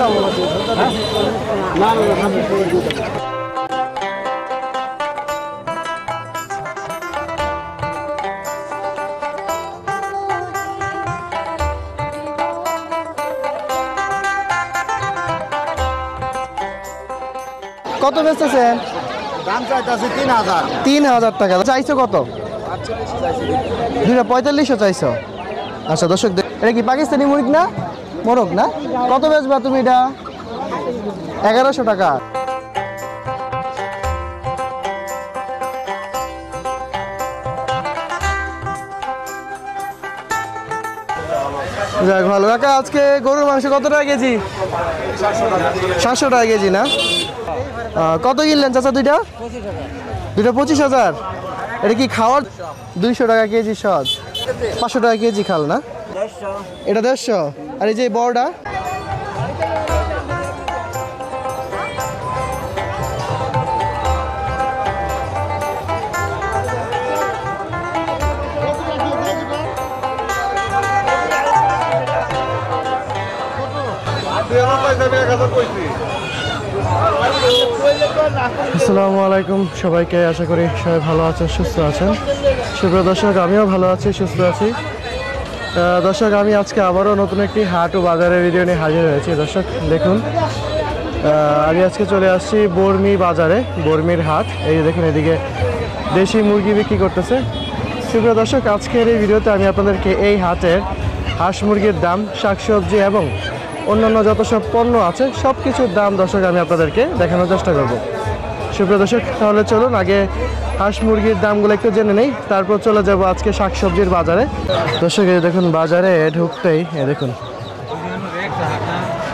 কত বেচতেছেন? দাম চাইতেছে 3000। 3000 টাকা। চাইছো কত? 245 চাইছো। আচ্ছা দর্শক, এটা কি পাকিস্তানি মুরগ না মোরগ না? কত বেচবা তুমি এটা? 1100 টাকা। যাক ভালো। কাকা আজকে গরুর মাংস কত টাকা কেজি? 700 টাকা কেজি না? কত কিনলেন চাচা দুইটা? 25,000। এটা কি খাওয়ার? 200 টাকা কেজি সহজ, 500 টাকা কেজি খাল না? এটা 150। আর এই যে বড়টা? আসসালামু আলাইকুম সবাইকে, আশা করি সবাই ভালো আছেন, সুস্থ আছেন। সুপ্রিয় দর্শক, আমিও ভালো আছি, সুস্থ আছি। দর্শক, আমি আজকে আবারও নতুন একটি হাট ও বাজারের ভিডিও নিয়ে হাজির হয়েছি। দর্শক দেখুন, আমি আজকে চলে আসছি বর্মি বাজারে, বর্মির হাট। এই দেখুন, এদিকে দেশি মুরগি বিক্রি করতেছে। সুপ্রিয় দর্শক, আজকের এই ভিডিওতে আমি আপনাদেরকে এই হাটের হাঁস মুরগির দাম, শাকসবজি এবং অন্যান্য যত সব পণ্য আছে সব কিছুর দাম দর্শক আমি আপনাদেরকে দেখানোর চেষ্টা করব। সুপ্রিয় দর্শক, তাহলে চলুন আগে হাঁস মুরগির দামগুলো একটু জেনে নেই, তারপর চলে যাব আজকে শাকসবজির বাজারে। দর্শক এই দেখুন, বাজারে ঢুকতেই দেখুন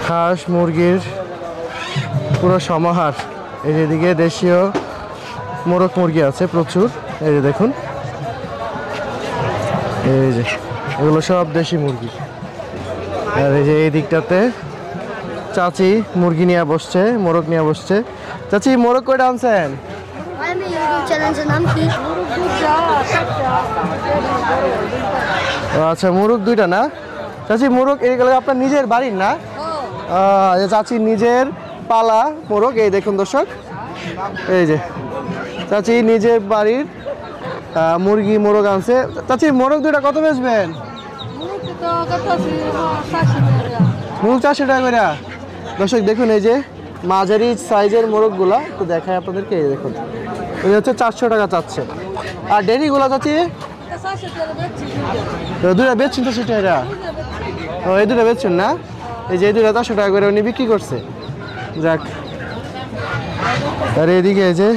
হাঁস মুরগির পুরো সমাহার। এই যেদিকে দেশীয় মোরগ মুরগি আছে প্রচুর। এই যে দেখুন, এই যে এগুলো সব দেশি মুরগি। আর এই যে এই দিকটাতে চাচি মুরগি নিয়ে বসছে, মোরগ নিয়ে বসছে। চাচি মোরগ কয়টা আনছেন? আচ্ছা, মোরগ দুইটা না? চাচি মোরগ এইগুলো আপনার নিজের বাড়ির না? চাচি নিজের পালা মোরগ। এই দেখুন দর্শক, এই যে চাচি নিজের বাড়ির মুরগি মোরগ আনছে। চাচি মোরগ দুইটা কত বেচবেন? মূল 400 টাকা করে। দর্শক দেখুন, এই যে মাঝারি সাইজের মোরগগুলা একটু দেখায় আপনাদেরকে। এই দেখুন, এই হচ্ছে 400 টাকা চাচ্ছে। আর ডেরিগুলা চাচ্ছি দুইটা বেচছেন তো সেটা? এরা ও এই দুটা বেচছেন না? এই যে এই দুটা 400 টাকা করে উনি বিক্রি করছে। যাক। আর এদিকে এই যে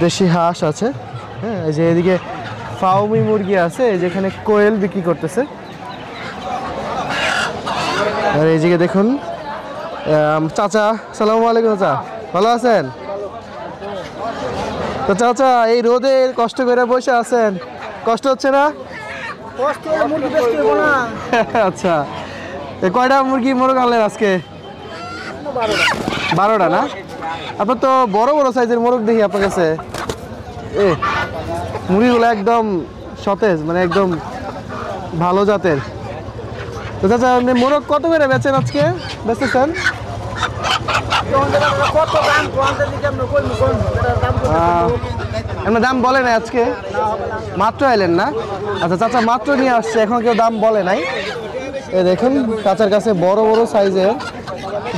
দেশি হাঁস আছে, হ্যাঁ। এই যে এদিকে ফাউমি মুরগি আছে, যেখানে কোয়েল বিক্রি করতেছে। আর এই দিকে দেখুন চাচা, সালামু আলাইকুম চাচা, ভালো আছেন? তো চাচা এই রোদে কষ্ট করে বসে আছেন, কষ্ট হচ্ছে না? আচ্ছা, কয়টা মুরগি মোরগ আনলেন আজকে? 12টা না? আপনার তো বড় বড় সাইজের মোরগ দেখি আপনার কাছে। মুরগিগুলো একদম সতেজ, মানে একদম ভালো জাতের। তো চাচা আপনি মোরগ কত করে বেচেন আজকে? বেচতেছেন? আপনার দাম বলে নাই আজকে? মাত্র এলেন না? আচ্ছা, চাচা মাত্র নিয়ে আসছে, এখন কেউ দাম বলে নাই। এই দেখুন, চাচার কাছে বড় বড় সাইজের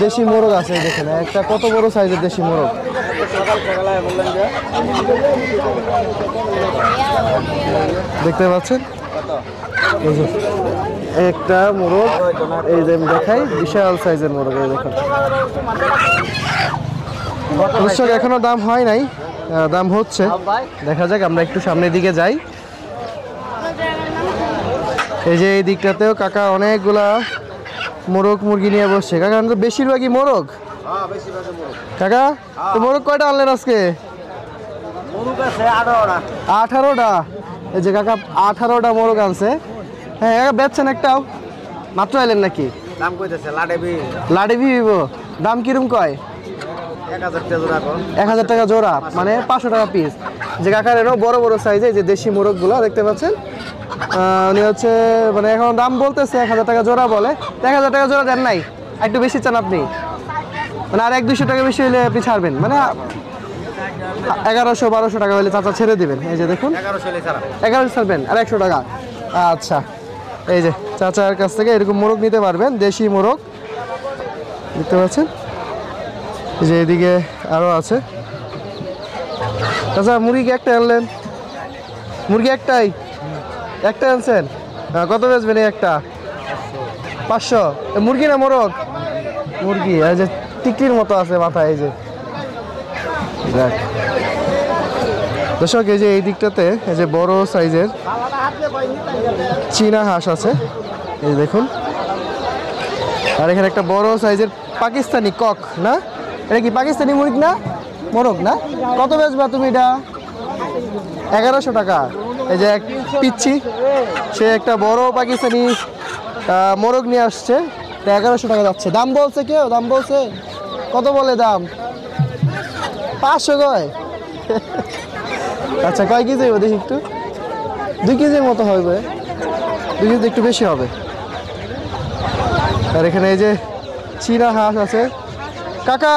দেশি মোরগ আছে। দেখেন একটা কত বড় সাইজের দেশি মোরগ। দেখতে পাচ্ছেন একটা মোরগ, এই যে দেখাই বিশাল সাইজের মোরগ। এই দেখুন দর্শক, এখনো দাম হয় নাই, দাম হচ্ছে, দেখা যাক। আমরা একটু সামনের দিকে যাই। এই যে এই দিকটাতেও কাকা অনেকগুলা মোরগ মুরগি নিয়ে বসছে। কাকা তো বেশিরভাগই মোরগ। কাকা তো মোরগ কয়টা আনলেন আজকে? 18টা। এই যে কাকা 18টা মোরগ আনছে। হ্যাঁ কাকা, বেচছেন একটাও? মাত্র এলেন নাকি? দাম কইতেছে লাডেবি দিব। দাম কিরম কয়? 1000 টাকা জোড়া, মানে 500 টাকা পিস। যে কাকার এরও বড় বড় সাইজে যে দেশি মোরগগুলো দেখতে পাচ্ছেন, উনি হচ্ছে মানে এখন দাম বলতেছে 1000 টাকা জোড়া বলে। 1000 টাকা জোড়া দেন নাই? একটু বেশি চান আপনি, মানে আর 100-200 টাকা বেশি হলে আপনি ছাড়বেন, মানে 1100-1200 টাকা হলে চাচা ছেড়ে দিবেন। এই যে দেখুন 1100 ছাড়বেন আর 100 টাকা। আচ্ছা, এই যে চাচার কাছ থেকে এরকম মোরগ নিতে পারবেন, দেশি মোরগ দেখতে পাচ্ছেন। এই যে এদিকে আরও আছে। চাচা মুরগি একটা আনলেন? মুরগি একটাই আনছেন? কত বেচবেন এই একটা? 500। মুরগি না মোরগ? মুরগি। এই যে টিকির মতো আছে মাথায়। এই যে দেখ দর্শক, এই যে এই দিকটাতে এই যে বড় সাইজের চীনা হাঁস আছে, এই দেখুন। আর এখানে একটা বড় সাইজের পাকিস্তানি কক, না এটা কি পাকিস্তানি মুরগি না মোরগ না? কত বেচবা তুমি এটা? 1100 টাকা। এই যে এক পিচ্ছি, সে একটা বড় পাকিস্তানি মোরগ নিয়ে আসছে, 1100 টাকা যাচ্ছে। দাম বলছে কেউ? দাম বলছে কত? বলে দাম 500 কয়। আচ্ছা, কয় কেজি হবে দেখি একটু? 2 কেজির মতো হবে, 2 কেজি একটু বেশি হবে। আর এখানে এই যে চীনা হাঁস আছে। কাকা,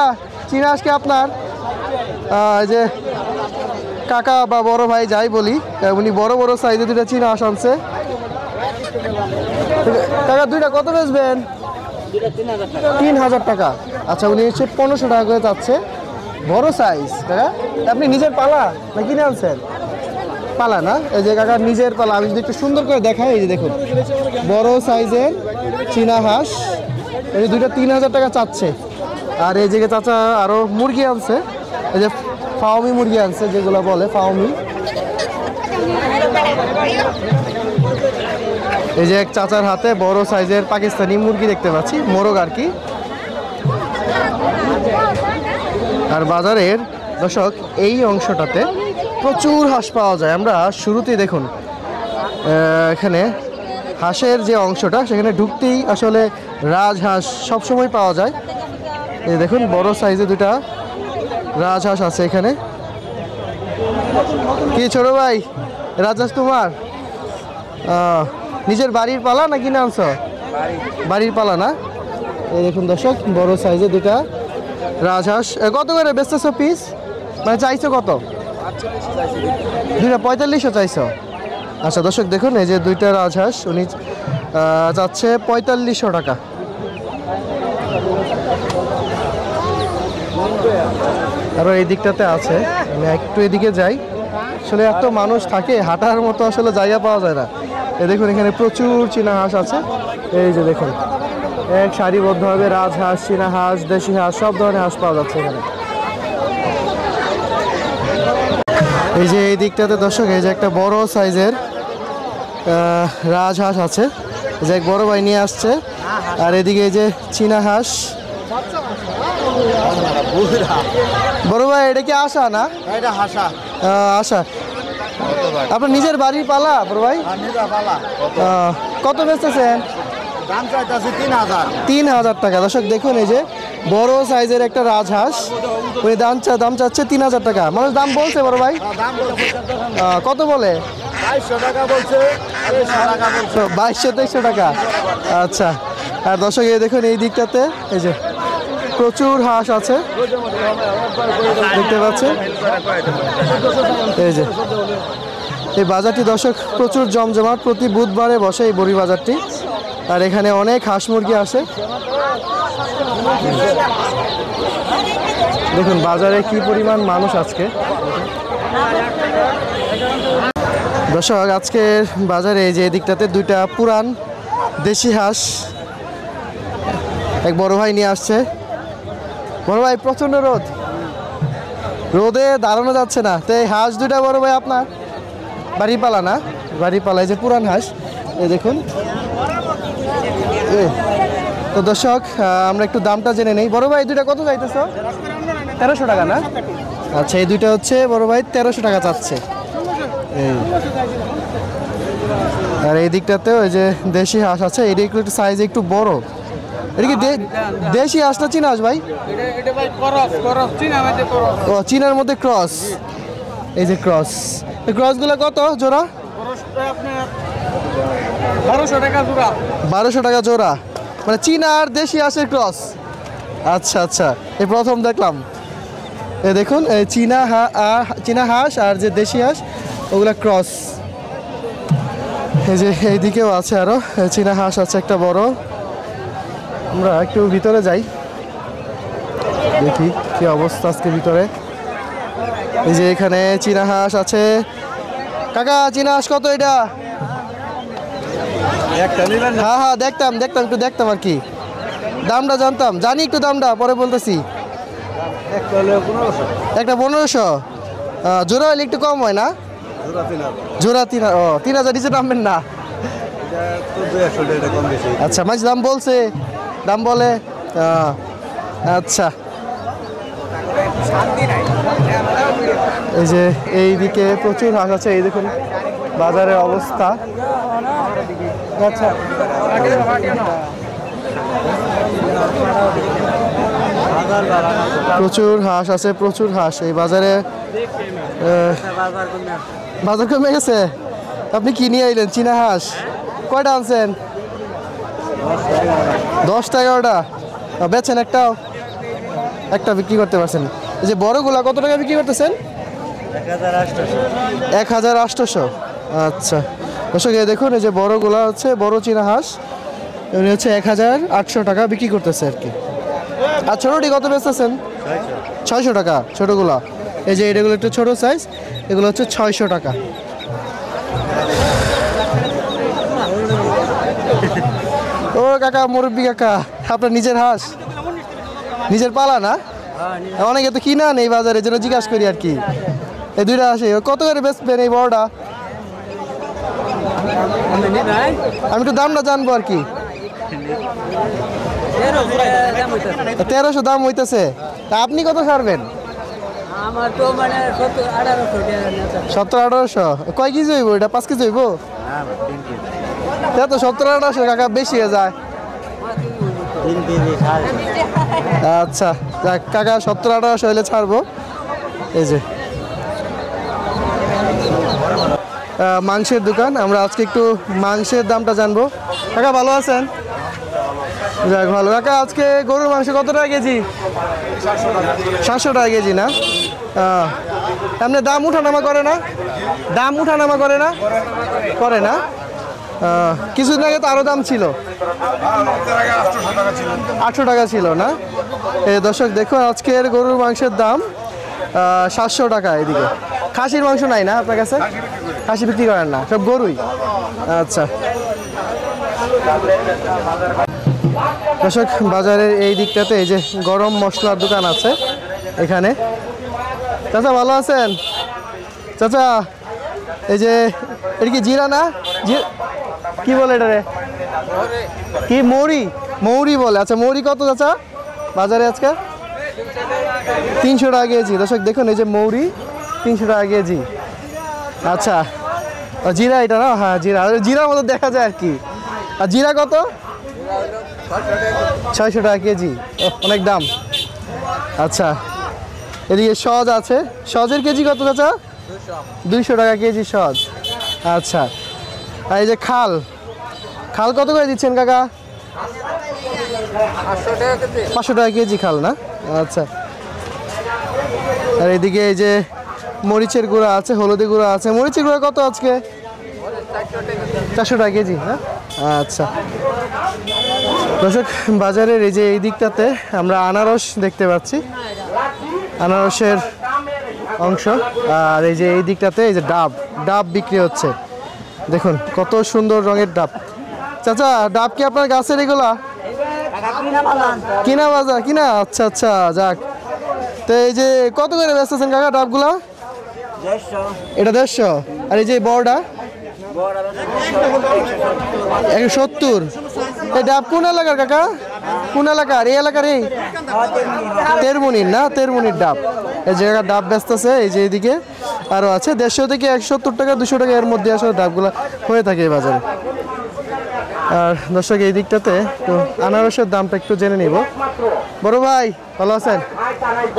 চীনা হাঁস কি আপনার? এই যে কাকা বা বড় ভাই যাই বলি, উনি বড় বড় সাইজে 2টা চীনা হাঁস আনছে। কাকা দুইটা কত বেচবেন? 3000 টাকা। আচ্ছা, উনি হচ্ছে 1500 টাকা করে যাচ্ছে, বড় সাইজ। কাকা আপনি নিজের পালা না কিনে আনছেন? পালা না? এই যে কাকা নিজের পালা। আমি যদি একটু সুন্দর করে দেখাই, এই যে দেখুন বড় সাইজের চীনা হাঁস, এই যে দুইটা 3000 টাকা চাচ্ছে। আর এই যে চাচা আরও মুরগি আনছে, এই যে ফাউমি মুরগি আনছে, যেগুলো বলে ফাউমি। এই যে এক চাচার হাতে বড় সাইজের পাকিস্তানি মুরগি দেখতে পাচ্ছি, মোরগ আর কি। আর বাজারের দর্শক এই অংশটাতে প্রচুর হাঁস পাওয়া যায়। আমরা শুরুতেই দেখুন এখানে হাঁসের যে অংশটা, সেখানে ঢুকতেই আসলে রাজহাঁস সবসময় পাওয়া যায়। এই দেখুন বড় সাইজে 2টা রাজহাঁস আছে এখানে। কি ছোট ভাই, রাজহাঁস তোমার? নিজের বাড়ির পালা না কিনে আনছো? বাড়ির পালা না? এই দেখুন দর্শক বড় সাইজে 2টা রাজহাঁস। কত করে বেচতেছো পিস? মানে চাইছো কত? 2টা 4500 চাইছো? আচ্ছা দর্শক দেখুন, এই যে 2টা রাজহাঁস উনি যাচ্ছে 4500 টাকা। আরও এই দিকটাতে আছে, আমি একটু এদিকে যাই। আসলে এত মানুষ থাকে, হাঁটার মতো আসলে জায়গা পাওয়া যায় না। এই দেখুন এখানে প্রচুর চীনা হাঁস আছে। এই যে দেখুন এক সারিবদ্ধভাবে রাজহাঁস, চীনা হাঁস, দেশি হাঁস, সব ধরনের হাঁস পাওয়া যাচ্ছে এখানে। এই যে এই দিকটাতে দর্শক, এই যে একটা বড় সাইজের রাজহাঁস আছে, যে এক বড় ভাই নিয়ে আসছে। আর এদিকে এই যে চীনা হাঁস। বড় ভাই এটা কি আশা না? এটা হাসা। আশা। আপনার নিজের বাড়ির পালা বড় ভাই? কত বেচতেছেন? দাম চাইতেছি 3000। 3000 টাকা। দর্শক দেখুন এই যে বড় সাইজের একটা রাজহাঁস, ওই দাম চাচ্ছে 3000 টাকা। মানুষ দাম বলছে বড় ভাই? কত বলে? 2200 টাকা বলছে, 2200-2300 টাকা। আচ্ছা। আর দর্শক এই দেখুন এই দিকটাতে এই যে প্রচুর হাঁস আছে দেখতে পাচ্ছেন। এই যে এই বাজারটি দর্শক প্রচুর জমজমাট, প্রতি বুধবারে বসে এই বড়ি বাজারটি। আর এখানে অনেক হাঁস মুরগি আসে। দেখুন বাজারে কি পরিমাণ মানুষ আজকে। দর্শক আজকের বাজারে যে দিকটাতে 2টা পুরান দেশি হাঁস এক বড় ভাই নিয়ে আসছে। বড় ভাই প্রচন্ড রোদে দাঁড়ানো যাচ্ছে না, তো এই হাঁস 2টা বড় ভাই আপনার বাড়ি পালা না? বাড়ি পালায় যে পুরান হাঁস, এই দেখুন। তো দর্শক আমরা একটু দামটা জেনে নেই। বড় ভাই 2টা কত চাইতেছ? 1300 টাকা না? আচ্ছা, এই 2টা হচ্ছে বড় ভাই 1300 টাকা চাচ্ছে। আর এই দিকটাতে ওই যে দেশি হাঁস আছে, এটা একটু সাইজ একটু বড়। এটা কি দেশি হাঁস না চীনা হাঁস ভাই? ও চীনার মধ্যে ক্রস। এই যে ক্রসগুলো কত জোড়া? 1200 টাকা জোড়া। 1200 টাকা জোড়া। মানে চীনা আর দেশি হাঁসের ক্রস। আচ্ছা আচ্ছা, এই প্রথম দেখলাম। এই দেখুন এই চীনা হাঁস আর যে দেশি হাঁস ওগুলা ক্রস। এই যে এইদিকেও আছে আরো চীনা হাঁস আছে একটা বড়। আমরা একটু ভিতরে যাই, দেখি কি অবস্থা আজকে ভিতরে। এই যে এখানে চীনা হাঁস আছে। কাকা চীনা হাঁস কত এটা? হ্যাঁ হ্যাঁ দেখতাম একটু দেখতাম আর কি, দামটা জানি একটু দামটা পরে বলতেছি। একটা 1500, জোড়া হলে একটু কম হয় না? জোড়া 3000 নিচে নামবেন না? আচ্ছা মাঝ দাম বলছে, দাম বলে। আচ্ছা এই যে এইদিকে প্রচুর হাঁস আছে। এই দেখুন বাজারের অবস্থা। আচ্ছা প্রচুর হাঁস আছে, প্রচুর হাঁস এই বাজারে। বাজার কমে গেছে। আপনি কি নিয়ে আইলেন চীনা হাঁস? কয়টা আনছেন? 10টা 11টা বেচেন? একটা বিক্রি করতে পারছেন। এই যে বড়গুলা কত টাকা বিক্রি করতেছেন? 1800। আচ্ছা দর্শক এই দেখুন এই যে বড়গুলা হচ্ছে বড় চীনা হাঁস, উনি হচ্ছে 1800 টাকা বিক্রি করতেছে আর কি। আর ছোটটি কত বেচতেছেন? 600 টাকা ছোটগুলা। এই যে এগুলো একটু ছোট সাইজ, এগুলো হচ্ছে 600 টাকা। ও কাকা, মুরব্বী কাকা, আপনার নিজের হাঁস? নিজের পালা না? অনেকে তো কিনা নেই বাজারে, যেন জিজ্ঞাসা করি আর কি। এই দুইটা হাঁসে কত করে বেচবেন এই বড়টা? আমি একটু দামটা জানবো আর কি। 1300 দাম হইতেছে, তা আপনি কত ছাড়বেন? 1700-1800। কয় কেজি হইব এটা? 5 কেজি হইব? তো 1700-1800 কাকা বেশি হয়ে যায়। আচ্ছা যাক কাকা, 1700-1800 হইলে ছাড়বো। এই যে মাংসের দোকান, আমরা আজকে একটু মাংসের দামটা জানবো। কাকা ভালো আছেন? যাক ভালো। কাকা আজকে গরুর মাংস কত টাকা কেজি? 700 টাকা কেজি না? এমনি দাম উঠানামা করে না? দাম উঠানামা করে না? করে না? কিছুদিন আগে তো আরও দাম ছিল, 800 টাকা ছিল না? এই দর্শক দেখুন আজকের গরুর মাংসের দাম 700 টাকা। এদিকে খাসির মাংস নাই না আপনার কাছে? খাসি বিক্রি করেন না, সব গরুই? আচ্ছা দর্শক বাজারের এই দিকটাতে এই যে গরম মশলার দোকান আছে এখানে। চাচা ভালো আছেন? চাচা এই যে এটা কি জিরা না? কি বলে এটারে? কি মৌরি বলে? আচ্ছা মৌরি কত চাচা বাজারে আজকে? 300 টাকা কেজি। দর্শক দেখুন এই যে মৌরি 300 টাকা কেজি। আচ্ছা জিরা এটা না? হ্যাঁ জিরার মতো দেখা যায় আর কি। আর জিরা কত? 600 টাকা কেজি, অনেক দাম। আচ্ছা এদিকে সজ আছে, সজের কেজি কত চাচা? 200 টাকা কেজি সজ। আচ্ছা আর এই যে খাল কত করে দিচ্ছেন কাকা? 500 টাকা কেজি খাল না? আচ্ছা আর এদিকে এই যে মরিচের গুঁড়া আছে, হলুদের গুঁড়া আছে। মরিচের গুঁড়া কত আজকে? 400 টাকা কেজি না? আচ্ছা দর্শক বাজারের এই যে এই দিকটাতে আমরা আনারস দেখতে পাচ্ছি, আনারসের অংশ। আর এই যে এই দিকটাতে এই যে ডাব বিক্রি হচ্ছে। দেখুন কত সুন্দর রঙের ডাব। চাচা ডাব কি আপনার গাছের এগুলা? কিনা বাজার কিনা? আচ্ছা আচ্ছা যাক। তো এই যে কত করে বেচতেছেন কাকা ডাবগুলা? এটা 150। আর এই যে বড়টা 170। এই ডাব কোন এলাকার কাকা? কোন এলাকার? এই এলাকার? এই তেরমুনির না? তেরমুনির ডাব। এই জায়গার ডাব বেচতেছে। এই যে এইদিকে আরও আছে 150 থেকে 170 টাকা 200 টাকা এর মধ্যে আসলে ডাবগুলো হয়ে থাকে এই বাজারে। আর দর্শক এই দিকটাতে তো আনারসের দামটা একটু জেনে নিব। বড় ভাই ভালো আছেন?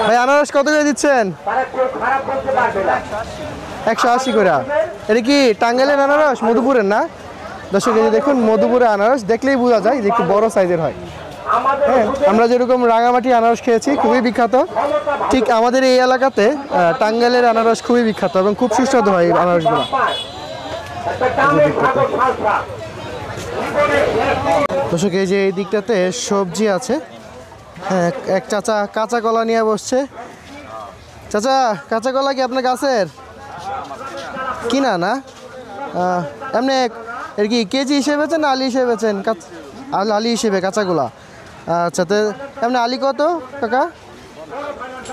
ভাই আনারস কত করে দিচ্ছেন? 180 করে। এটা কি টাঙ্গাইলের আনারস? মধুপুরের না? দর্শক এই যে দেখুন মধুপুরে আনারস দেখলেই বোঝা যায় যে একটু বড় সাইজের হয়। হ্যাঁ, আমরা যেরকম রাঙামাটি আনারস খেয়েছি খুবই বিখ্যাত, ঠিক আমাদের এই এলাকাতে টাঙ্গাইলের আনারস খুবই বিখ্যাত এবং খুব সুস্বাদু হয় এই আনারসগুলো। দর্শক এই যে এই দিকটাতে সবজি আছে। হ্যাঁ, এক চাচা কাঁচা কলা নিয়ে বসছে। চাচা কাঁচা কলা কি আপনার গাছের? কিনা না? এমনি এর কি কেজি হিসেবে বেচেন না আলি হিসেবে বেচেন? আলি হিসেবে কাঁচাগুলা। আচ্ছা, তো এমনি আলি কত কাকা?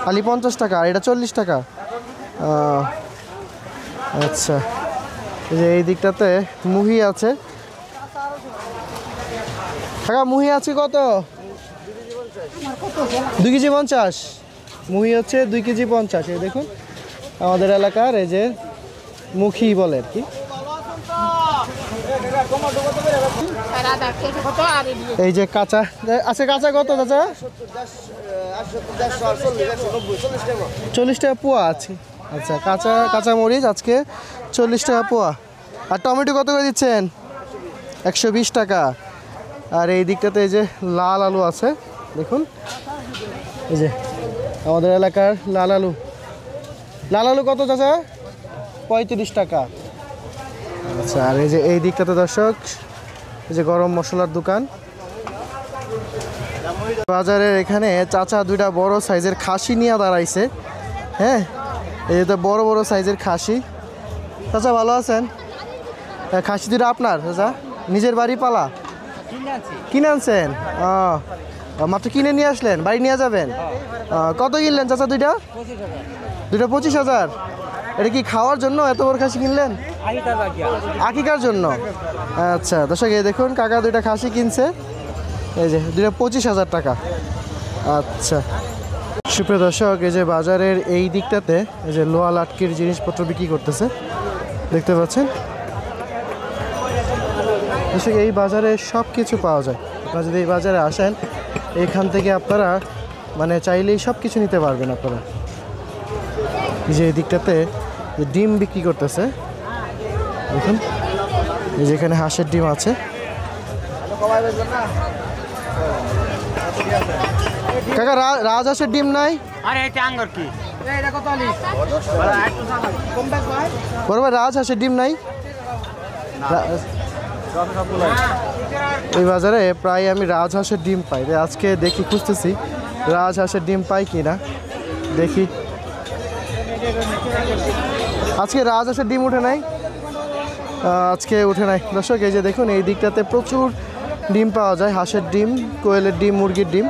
আলি 50 টাকা, আর এটা 40 টাকা। আচ্ছা, এই যে এই দিকটাতে মুহি আছে। কাকা মুহি আছে কত? 2 কেজি 50। মুহি হচ্ছে 2 কেজি 50। এই দেখুন আমাদের এলাকার এই যে মুখী বলে আর কি। এই যে কাঁচা আছে, কাঁচা কত চাচা? 40 টাকা পোয়া আছে। আচ্ছা, কাঁচা মরিচ আজকে 40 টাকা পোয়া। আর টমেটো কত করে দিচ্ছেন? 120 টাকা। আর এই দিকটাতে এই যে লাল আলু আছে দেখুন, এই যে আমাদের এলাকার লাল আলু। লাল আলু কত চাচা? 35 টাকা। আচ্ছা, আর এই যে এই দিকটাতে দর্শক এই যে গরম মশলার দোকান। বাজারের এখানে চাচা দুইটা বড় সাইজের খাসি নিয়ে দাঁড়াইছে। হ্যাঁ, এই যে বড় বড় সাইজের খাসি। চাচা ভালো আছেন? খাসি দুটো আপনার চাচা? নিজের বাড়ি পালা? কিনে আনছেন? মাত্র কিনে নিয়ে আসলেন, বাড়ি নিয়ে যাবেন? কত কিনলেন চাচা দুইটা? 25,000। এটা কি খাওয়ার জন্য এত বড় খাসি কিনলেন? আকিকার জন্য। আচ্ছা দর্শক এই দেখুন কাকা দুইটা খাসি কিনছে, এই যে দুইটা 25,000 টাকা। আচ্ছা সুপ্রিয় দর্শক, এই যে বাজারের এই দিকটাতে এই যে লোহা লাটকির জিনিসপত্র বিক্রি করতেছে, দেখতে পাচ্ছেন দর্শক। এই বাজারে সব কিছু পাওয়া যায়। আপনারা যদি এই বাজারে আসেন, এখান থেকে আপনারা মানে চাইলেই সব কিছু নিতে পারবেন আপনারা। এই যে এই দিকটাতে যে ডিম বিক্রি করতেছে দেখুন, এই যে এখানে হাঁসের ডিম আছে। কাকা রাজহাঁসের ডিম নাই? বড় ভাই রাজহাঁসের ডিম নাই? এই বাজারে প্রায় আমি রাজহাঁসের ডিম পাই, আজকে দেখি খুঁজতেছি রাজহাঁসের ডিম পাই কি না, দেখি। আজকে রাজহাঁসের ডিম উঠে নাই, আজকে উঠে নাই দর্শক। এই যে দেখুন এই দিকটাতে প্রচুর ডিম পাওয়া যায়, হাঁসের ডিম, কোয়েলের ডিম, মুরগির ডিম।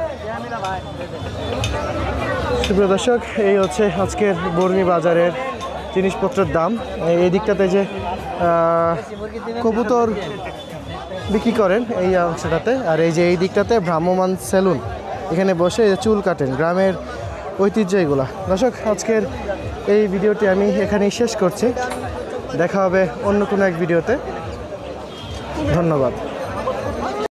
সুপ্রিয় দর্শক, এই হচ্ছে আজকের বর্মি বাজারের জিনিসপত্রের দাম। এই দিকটাতে যে কবুতর বিক্রি করেন এই অংশটাতে, আর এই যে এই দিকটাতে ভ্রাম্যমান সেলুন, এখানে বসে চুল কাটেন, গ্রামের ঐতিহ্য এগুলা। দর্শক আজকের এই ভিডিওটি আমি এখানেই শেষ করছি, দেখা হবে অন্য কোনো এক ভিডিওতে। ধন্যবাদ।